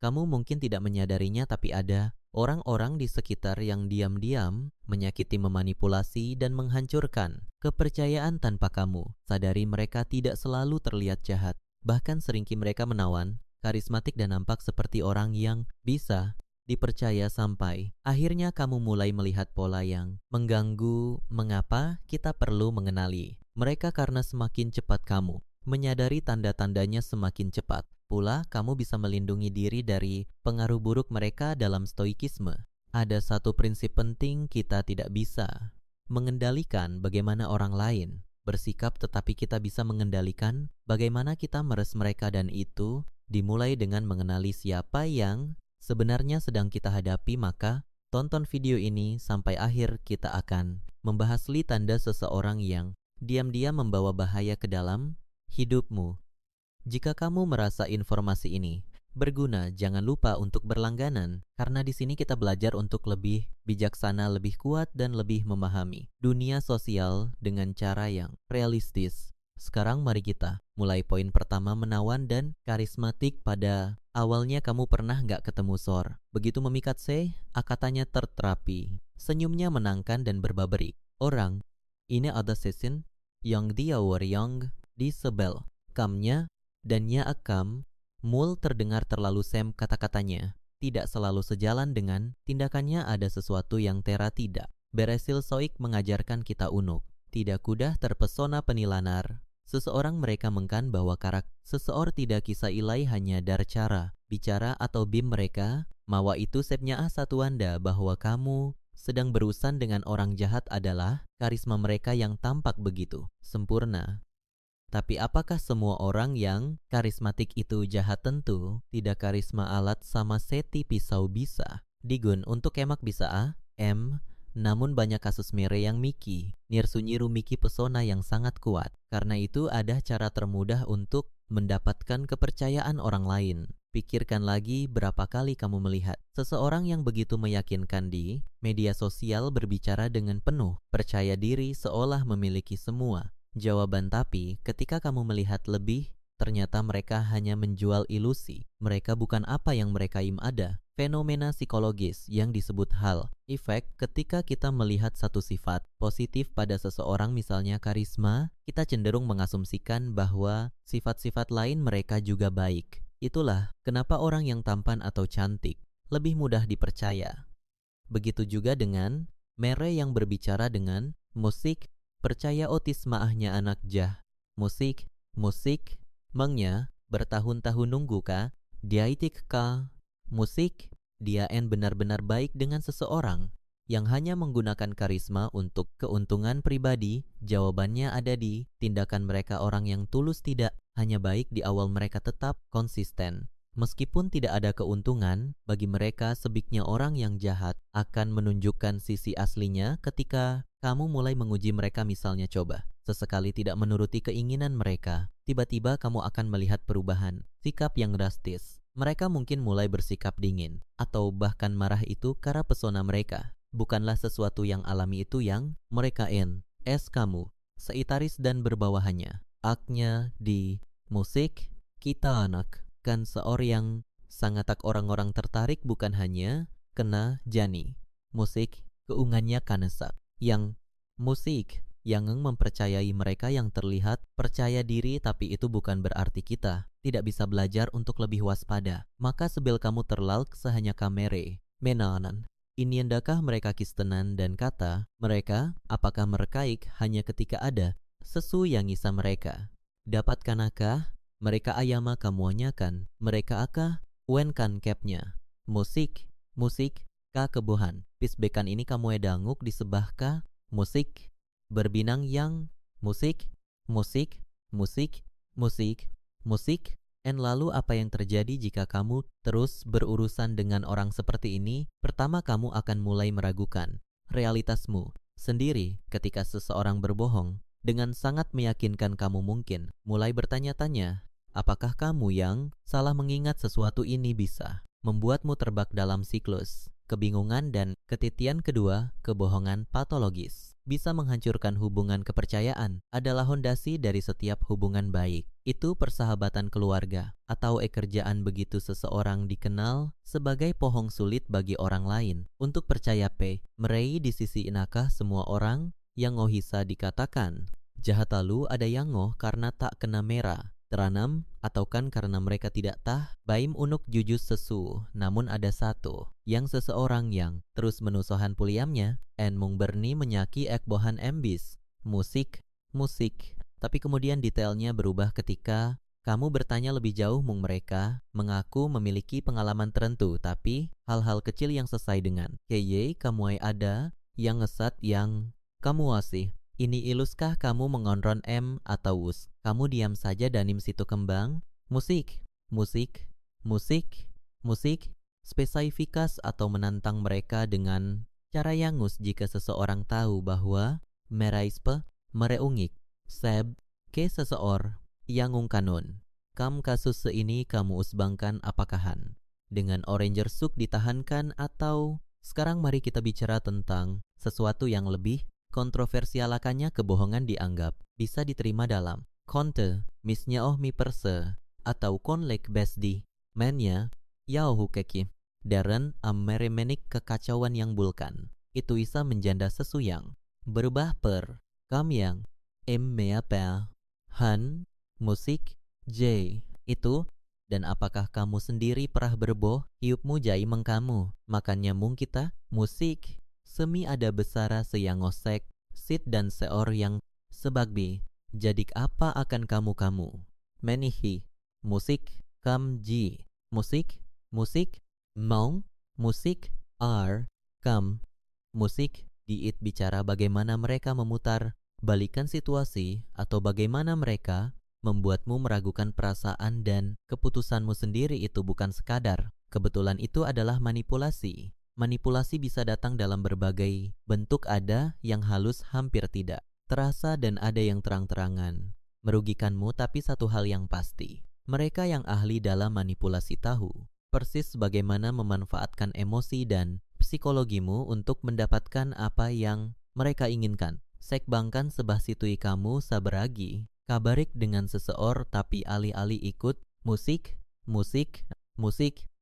Kamu mungkin tidak menyadarinya, tapi ada orang-orang di sekitar yang diam-diam menyakiti, memanipulasi, dan menghancurkan kepercayaan tanpa kamu sadari. Mereka tidak selalu terlihat jahat. Bahkan seringkali mereka menawan, karismatik, dan nampak seperti orang yang bisa dipercaya sampai akhirnya kamu mulai melihat pola yang mengganggu. Mengapa kita perlu mengenali mereka? Karena semakin cepat kamu menyadari tanda-tandanya, semakin cepat pula kamu bisa melindungi diri dari pengaruh buruk mereka. Dalam stoikisme, ada satu prinsip penting: kita tidak bisa mengendalikan bagaimana orang lain bersikap, tetapi kita bisa mengendalikan bagaimana kita meres mereka, dan itu dimulai dengan mengenali siapa yang sebenarnya sedang kita hadapi. Maka tonton video ini sampai akhir, kita akan membahas tanda seseorang yang diam-diam membawa bahaya ke dalam hidupmu. Jika kamu merasa informasi ini berguna, jangan lupa untuk berlangganan, karena di sini kita belajar untuk lebih bijaksana, lebih kuat, dan lebih memahami dunia sosial dengan cara yang realistis. Sekarang mari kita mulai. Poin pertama, menawan dan karismatik. Pada awalnya kamu pernah nggak ketemu Sor? Begitu memikat katanya terterapi, senyumnya menangkan dan berbaberi. Orang ini ada sesin yang dia war yang disebel kamnya dan nya akam mul terdengar terlalu kata-katanya tidak selalu sejalan dengan tindakannya. Ada sesuatu yang Tera tidak berhasil. Stoik mengajarkan kita unuk tidak kudah terpesona penilanar seseorang. Mereka mengkan bahwa karakter seseorang tidak kisah ilai hanya dar cara bicara atau bim mereka. Mawa itu sepnya satu anda bahwa kamu sedang berurusan dengan orang jahat adalah karisma mereka yang tampak begitu sempurna. Tapi apakah semua orang yang karismatik itu jahat? Tentu tidak. Karisma alat sama seti pisau bisa digun untuk kemak bisa namun banyak kasus mere yang miki nirsunyiru miki pesona yang sangat kuat. Karena itu ada cara termudah untuk mendapatkan kepercayaan orang lain. Pikirkan lagi, berapa kali kamu melihat seseorang yang begitu meyakinkan di media sosial berbicara dengan penuh percaya diri seolah memiliki semua jawaban, tapi ketika kamu melihat lebih, ternyata mereka hanya menjual ilusi. Mereka bukan apa yang mereka ada. Fenomena psikologis yang disebut halo efek. Ketika kita melihat satu sifat positif pada seseorang, misalnya karisma, kita cenderung mengasumsikan bahwa sifat-sifat lain mereka juga baik. Itulah kenapa orang yang tampan atau cantik lebih mudah dipercaya. Begitu juga dengan mere yang berbicara dengan musik. Percaya otis maahnya anak jah musik mengnya bertahun-tahun nunggu ka diaitik ka musik. Dia benar-benar baik dengan seseorang yang hanya menggunakan karisma untuk keuntungan pribadi. Jawabannya ada di tindakan mereka. Orang yang tulus tidak hanya baik di awal, mereka tetap konsisten meskipun tidak ada keuntungan bagi mereka. Sebaliknya orang yang jahat akan menunjukkan sisi aslinya ketika kamu mulai menguji mereka. Misalnya coba sesekali tidak menuruti keinginan mereka, tiba-tiba kamu akan melihat perubahan sikap yang drastis. Mereka mungkin mulai bersikap dingin atau bahkan marah. Itu karena pesona mereka bukanlah sesuatu yang alami. Itu yang mereka kamu seitaris dan berbawahannya. Aknya di musik kita anak kan seorang yang sangatak orang-orang tertarik bukan hanya kena jani musik keungannya kanesak yang musik yang mempercayai mereka yang terlihat percaya diri, tapi itu bukan berarti kita tidak bisa belajar untuk lebih waspada. Maka sebel kamu terlalk sehanya kamere menanan ini endakah mereka kistenan dan kata mereka apakah merekaik hanya ketika ada sesu yang ngisa mereka dapatkanakah mereka ayama kamuanya kan mereka akah wen kan capnya musik ka kebohan pisbekan ini kamu edanguk di sebahka musik berbinang yang musik. Lalu apa yang terjadi jika kamu terus berurusan dengan orang seperti ini? Pertama, kamu akan mulai meragukan realitasmu sendiri. Ketika seseorang berbohong dengan sangat meyakinkan, kamu mungkin mulai bertanya-tanya, apakah kamu yang salah? Mengingat sesuatu ini bisa membuatmu terbak dalam siklus kebingungan dan ketitian. Kedua, kebohongan patologis bisa menghancurkan hubungan kepercayaan, adalah hondasi dari setiap hubungan baik. Itu persahabatan keluarga atau kerjaan begitu seseorang dikenal sebagai pohong sulit bagi orang lain. Untuk percaya merei di sisi inakah semua orang yang ngohisa dikatakan. Jahat lalu ada yang ngoh karena tak kena merah. Teranam atau kan karena mereka tidak tah baim unuk jujus sesu. Namun ada satu yang seseorang yang terus menusohan puliamnya en mung berni menyaki ek bohan embis musik. Tapi kemudian detailnya berubah ketika kamu bertanya lebih jauh mung mereka mengaku memiliki pengalaman tertentu, tapi hal-hal kecil yang sesuai dengan keye kamu ada yang ngesat yang kamu wasih. Ini iluskah kamu mengonron atau us? Kamu diam saja danim situ kembang? Musik. Spesifikas atau menantang mereka dengan cara yang ngus jika seseorang tahu bahwa meraispe, mereungik, seb, ke seseor, yang ungkanun. Kam kasus seini kamu usbangkan apakahan? Dengan Oranger Suk ditahankan atau sekarang mari kita bicara tentang sesuatu yang lebih kontroversial. Akannya kebohongan dianggap bisa diterima dalam konte, misnya mi perse, atau konlek besdi, mennya, yaohu keki, daren meremenik kekacauan yang bulkan. Itu isa menjanda sesuyang, berubah per, kam yang, meapa, han, musik, j, itu. Dan apakah kamu sendiri perah berboh, hiupmu jai mengkamu, makannya mung kita, musik, semi ada besara seyang ngosek, sit dan seor yang sebagbi, jadik apa akan kamu? Menihi, musik, kam ji, musik, maung, musik, ar, kam, musik, diit bicara bagaimana mereka memutar balikan situasi atau bagaimana mereka membuatmu meragukan perasaan dan keputusanmu sendiri. Itu bukan sekadar kebetulan, itu adalah manipulasi. Manipulasi bisa datang dalam berbagai bentuk, ada yang halus hampir tidak terasa dan ada yang terang-terangan merugikanmu. Tapi satu hal yang pasti, mereka yang ahli dalam manipulasi tahu persis bagaimana memanfaatkan emosi dan psikologimu untuk mendapatkan apa yang mereka inginkan. Sekbangkan sebah situi kamu saberagi kabarik dengan seseor tapi alih-alih ikut musik.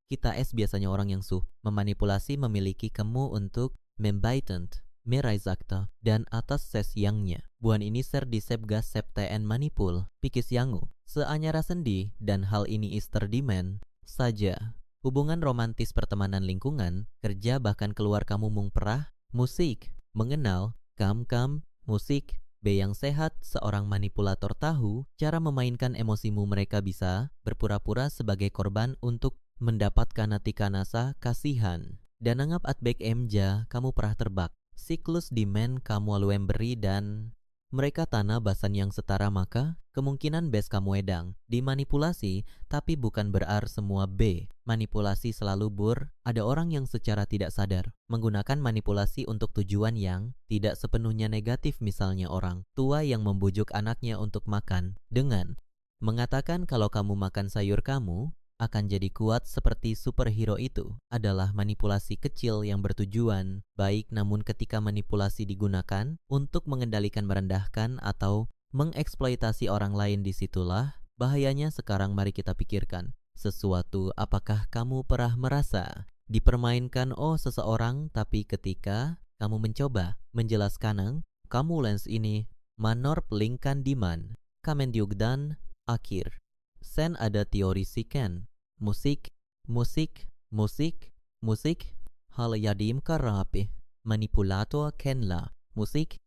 Kita biasanya orang yang memanipulasi memiliki kamu untuk membaitent, meraizakta, dan atas ses yangnya. Buan ini ser disebgas septen manipul, pikis yangu, seanyara sendi, dan hal ini isterdimen saja. Hubungan romantis, pertemanan, lingkungan, kerja, bahkan keluar kamu mung perah, musik, mengenal, kam, musik, yang sehat. Seorang manipulator tahu cara memainkan emosimu. Mereka bisa berpura-pura sebagai korban untuk mendapatkan hati kanasa kasihan. Dan anggap atbek emja kamu perah terbak. Siklus dimen kamu aluem beri dan mereka tanah basan yang setara, maka kemungkinan bes kamu edang dimanipulasi. Tapi bukan berarti semua manipulasi selalu ada orang yang secara tidak sadar menggunakan manipulasi untuk tujuan yang tidak sepenuhnya negatif. Misalnya orang tua yang membujuk anaknya untuk makan dengan mengatakan kalau kamu makan sayur kamu akan jadi kuat seperti superhero. Itu adalah manipulasi kecil yang bertujuan baik, namun ketika manipulasi digunakan untuk mengendalikan, merendahkan, atau mengeksploitasi orang lain, disitulah bahayanya. Sekarang mari kita pikirkan sesuatu. Apakah kamu pernah merasa dipermainkan seseorang, tapi ketika kamu mencoba menjelaskan kamu lens ini manor pelingkan diman kamen diugdan akhir sen ada teori siken musik hal yadim karape manipulator kenla musik.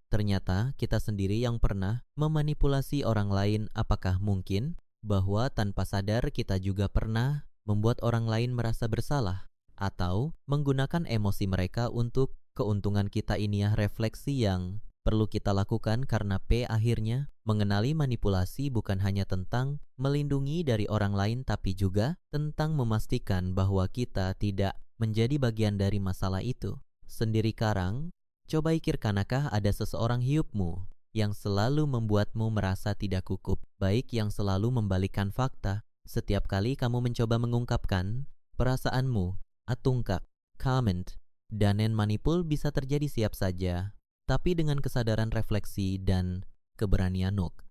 Ternyata kita sendiri yang pernah memanipulasi orang lain. Apakah mungkin bahwa tanpa sadar kita juga pernah membuat orang lain merasa bersalah atau menggunakan emosi mereka untuk keuntungan kita? Ini refleksi yang perlu kita lakukan, karena akhirnya mengenali manipulasi bukan hanya tentang melindungi dari orang lain, tapi juga tentang memastikan bahwa kita tidak menjadi bagian dari masalah itu sendiri. Karang, coba ikirkanakah ada seseorang hiupmu yang selalu membuatmu merasa tidak cukup, baik yang selalu membalikkan fakta setiap kali kamu mencoba mengungkapkan perasaanmu, atungkak, comment, danen manipul bisa terjadi siap saja. tapi dengan kesadaran refleksi dan keberanian Nuk.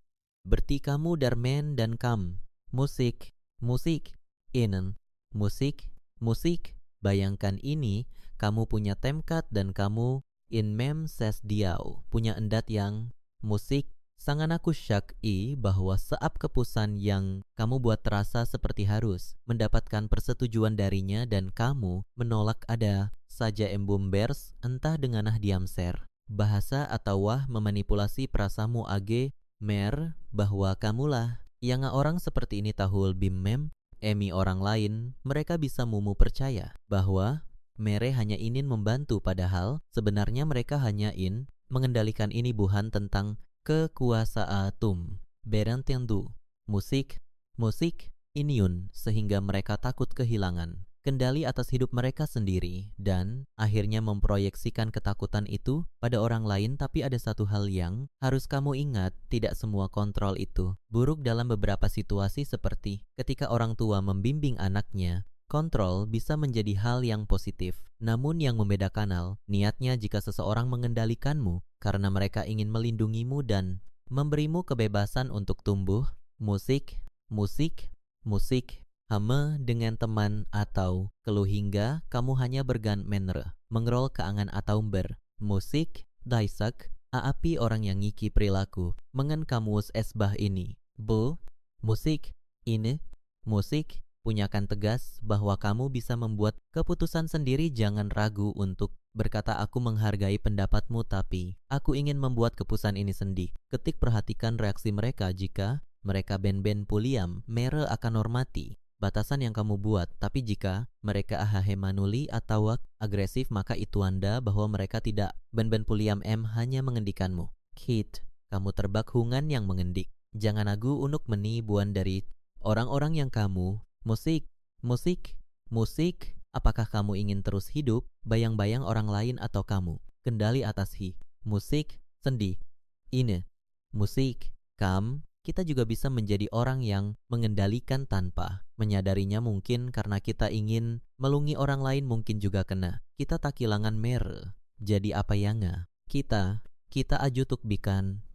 Berarti kamu darmen dan kam. Musik, musik, inen, musik, musik. Bayangkan ini, kamu punya temkat dan kamu in mem ses diau, punya endat yang musik. Sangat aku syaki bahwa seap kepusan yang kamu buat terasa seperti harus mendapatkan persetujuan darinya dan kamu menolak ada saja embumbers entah denganah diam ser. Bahasa atau wah memanipulasi perasamu age mer bahwa kamulah yang orang seperti ini tahul bimmem emi orang lain mereka bisa mumu percaya bahwa mere hanya ingin membantu padahal sebenarnya mereka hanya mengendalikan ini bukan tentang kekuasaan berantendu musik iniun sehingga mereka takut kehilangan kendali atas hidup mereka sendiri dan akhirnya memproyeksikan ketakutan itu pada orang lain. Tapi ada satu hal yang harus kamu ingat, tidak semua kontrol itu buruk. Dalam beberapa situasi seperti ketika orang tua membimbing anaknya, kontrol bisa menjadi hal yang positif. Namun yang membedakan hal, niatnya jika seseorang mengendalikanmu karena mereka ingin melindungimu dan memberimu kebebasan untuk tumbuh. Musik, hame dengan teman atau keluh hingga kamu hanya bergan menre, mengrol keangan atau musik, daisak, aapi orang yang ngiki perilaku, mengen kamus esbah ini. Musik, ini, musik, punyakan tegas bahwa kamu bisa membuat keputusan sendiri. Jangan ragu untuk berkata aku menghargai pendapatmu tapi aku ingin membuat keputusan ini sendiri. Ketik perhatikan reaksi mereka. Jika mereka ben-ben puliam, mere akan hormati batasan yang kamu buat. Tapi jika mereka ahahe manuli atau agresif, maka itu tanda bahwa mereka tidak ben-ben puliam hanya mengendikanmu. Kit, kamu terbak hungan yang mengendik. Jangan agu unuk meni buan dari orang-orang yang kamu musik, apakah kamu ingin terus hidup bayang-bayang orang lain atau kamu kendali atas musik sendi ini musik kita juga bisa menjadi orang yang mengendalikan tanpa menyadarinya. Mungkin karena kita ingin melungi orang lain, mungkin juga kena kita tak kehilangan mere jadi apa yanga kita ajutuk bikan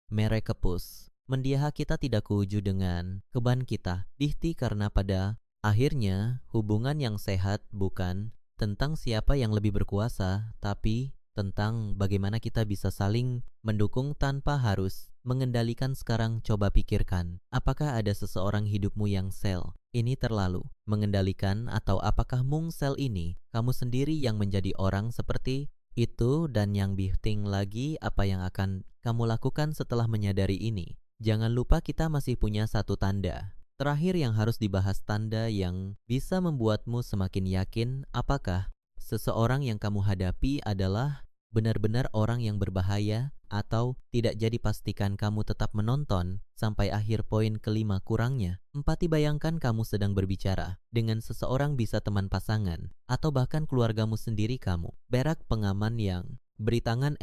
mere kepus mendiaha kita tidak kuju dengan keban kita dihti, karena pada akhirnya hubungan yang sehat bukan tentang siapa yang lebih berkuasa, tapi tentang bagaimana kita bisa saling mendukung tanpa harus mengendalikan. Sekarang coba pikirkan, apakah ada seseorang hidupmu yang sel ini terlalu mengendalikan, atau apakah mung sel ini kamu sendiri yang menjadi orang seperti itu? Dan yang penting lagi, apa yang akan kamu lakukan setelah menyadari ini? Jangan lupa kita masih punya satu tanda terakhir yang harus dibahas, tanda yang bisa membuatmu semakin yakin apakah seseorang yang kamu hadapi adalah benar-benar orang yang berbahaya atau tidak. Jadi pastikan kamu tetap menonton sampai akhir. Poin kelima, kurangnya empati. Bayangkan kamu sedang berbicara dengan seseorang, bisa teman pasangan atau bahkan keluargamu sendiri. Kamu berak pengaman yang beri tangan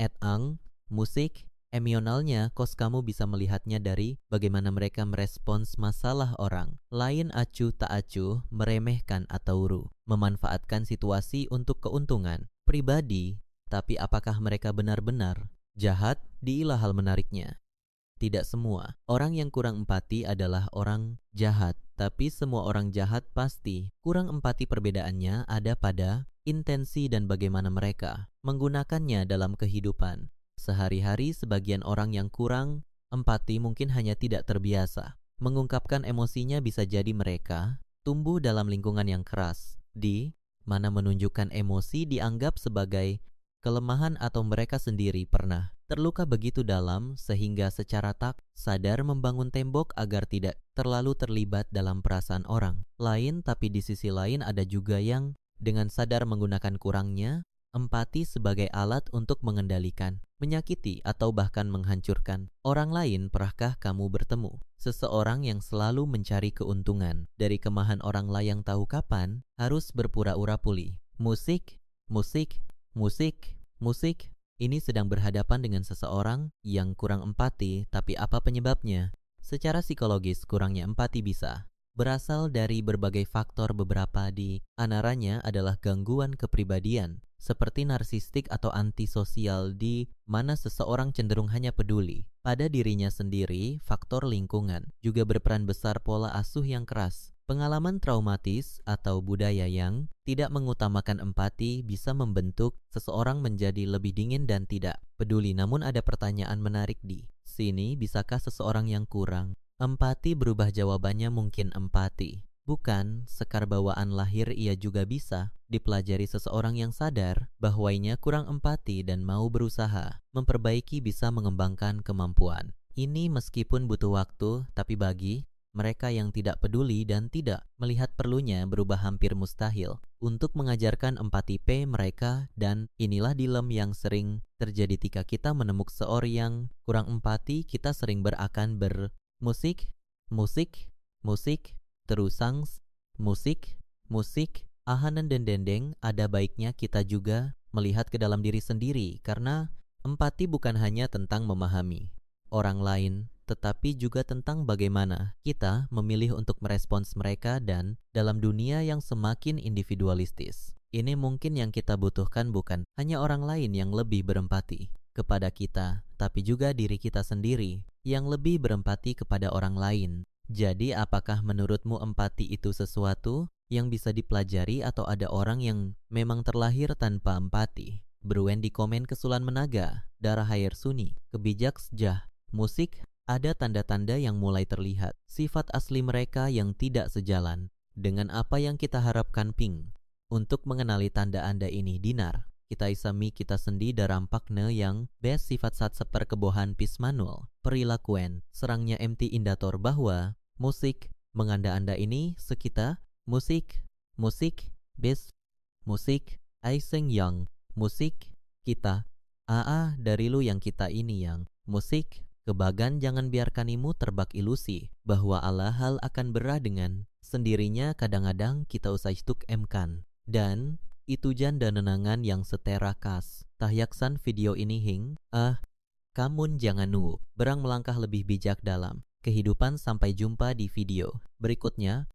musik emosionalnya, kos kamu bisa melihatnya dari bagaimana mereka merespons masalah orang lain. Acuh tak acuh, meremehkan atau memanfaatkan situasi untuk keuntungan pribadi. Tapi apakah mereka benar-benar jahat? Diilah hal menariknya. Tidak semua orang yang kurang empati adalah orang jahat, tapi semua orang jahat pasti kurang empati. Perbedaannya ada pada intensi dan bagaimana mereka menggunakannya dalam kehidupan sehari-hari. Sebagian orang yang kurang empati mungkin hanya tidak terbiasa mengungkapkan emosinya. Bisa jadi mereka tumbuh dalam lingkungan yang keras, di mana menunjukkan emosi dianggap sebagai kelemahan, atau mereka sendiri pernah terluka begitu dalam sehingga secara tak sadar membangun tembok agar tidak terlalu terlibat dalam perasaan orang lain. Tapi di sisi lain ada juga yang dengan sadar menggunakan kurangnya empati sebagai alat untuk mengendalikan, menyakiti, atau bahkan menghancurkan orang lain. Pernahkah kamu bertemu seseorang yang selalu mencari keuntungan dari kemahan orang lain, tahu kapan harus berpura-pura pulih? Musik ini sedang berhadapan dengan seseorang yang kurang empati. Tapi apa penyebabnya? Secara psikologis, kurangnya empati bisa berasal dari berbagai faktor. Beberapa di antaranya adalah gangguan kepribadian, seperti narsistik atau antisosial di mana seseorang cenderung hanya peduli pada dirinya sendiri. Faktor lingkungan juga berperan besar. Pola asuh yang keras, pengalaman traumatis, atau budaya yang tidak mengutamakan empati bisa membentuk seseorang menjadi lebih dingin dan tidak peduli. Namun ada pertanyaan menarik di sini, bisakah seseorang yang kurang empati berubah? Jawabannya mungkin. Empati bukan sekar bawaan lahir, ia juga bisa dipelajari. Seseorang yang sadar bahwa ia kurang empati dan mau berusaha memperbaiki bisa mengembangkan kemampuan ini meskipun butuh waktu, tapi bagi mereka yang tidak peduli dan tidak melihat perlunya berubah, hampir mustahil untuk mengajarkan empati mereka. Dan inilah dilema yang sering terjadi ketika kita menemukan seorang yang kurang empati. Kita sering berakan bermusik, musik, musik, terusang, musik, musik, ahanan dan dendeng. Ada baiknya kita juga melihat ke dalam diri sendiri, karena empati bukan hanya tentang memahami orang lain, tetapi juga tentang bagaimana kita memilih untuk merespons mereka. Dan dalam dunia yang semakin individualistis, ini mungkin yang kita butuhkan bukan hanya orang lain yang lebih berempati kepada kita, tapi juga diri kita sendiri yang lebih berempati kepada orang lain. Jadi apakah menurutmu empati itu sesuatu yang bisa dipelajari atau ada orang yang memang terlahir tanpa empati? Beruen di komen. Kesulan Menaga, Darah Air Suni, Kebijak Sejah, Musik. Ada tanda-tanda yang mulai terlihat, sifat asli mereka yang tidak sejalan dengan apa yang kita harapkan. Ping. Untuk mengenali tanda anda ini, Dinar, kita isami kita sendi darampakne yang best sifat saat seperkebohan pis manual perilakuan serangnya MT Indator bahwa musik menganda anda ini sekitar musik best musik Aiseng yang musik kita dari lu yang kita ini yang musik kebagan. Jangan biarkan imu terbak ilusi bahwa Allah hal akan berah dengan sendirinya. Kadang-kadang kita usai stuk emkan dan itu janda nenangan yang seterakas. Tahyaksan video ini hing kamun jangan berang melangkah lebih bijak dalam kehidupan. Sampai jumpa di video berikutnya.